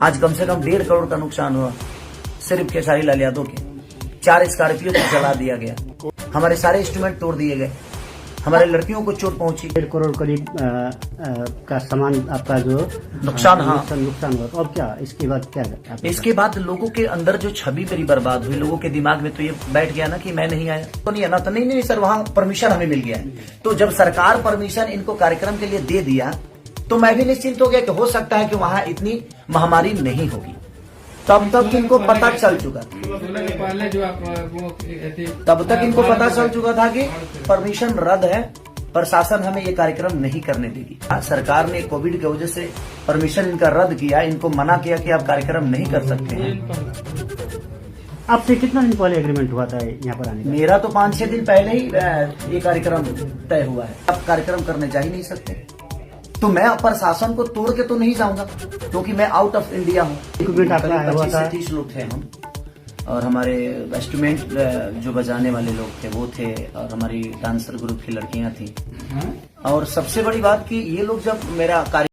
आज कम से कम 1.5 करोड़ का नुकसान हुआ सिर्फ खेसारी लाल यादव के। 4 स्कॉर्पियो को जला दिया गया, हमारे सारे इंस्ट्रूमेंट तोड़ दिए गए, हमारे लड़कियों को चोट पहुंची। 1.5 करोड़ करीब का सामान आपका जो नुकसान हुआ। तो अब क्या इसके बाद क्या है? इसके बाद लोगों के अंदर जो छवि मेरी बर्बाद हुई, लोगों के दिमाग में तो ये बैठ गया ना कि मैं नहीं आया तो नहीं आना, तो नहीं सर वहाँ परमिशन हमें मिल गया है। तो जब सरकार परमिशन इनको कार्यक्रम के लिए दे दिया तो मैं भी निश्चिंत हो गया कि हो सकता है कि वहाँ इतनी महामारी नहीं होगी। तब तक इनको पता चल चुका था, कि परमिशन रद्द है, प्रशासन हमें ये कार्यक्रम नहीं करने देगी। सरकार ने कोविड की वजह से परमिशन इनका रद्द किया, इनको मना किया कि आप कार्यक्रम नहीं कर सकते हैं। आपसे कितना दिन पहले एग्रीमेंट हुआ था यहाँ पर आने का? मेरा तो 5-6 दिन पहले ही ये कार्यक्रम तय हुआ है। आप कार्यक्रम करने जा ही नहीं सकते, तो मैं प्रशासन को तोड़ के तो नहीं जाऊंगा क्योंकि मैं आउट ऑफ इंडिया हूँ। 25 से 30 लोग थे हम, और हमारे इंस्ट्रूमेंट जो बजाने वाले लोग थे वो थे, और हमारी डांसर ग्रुप की लड़कियां थी। और सबसे बड़ी बात कि ये लोग जब मेरा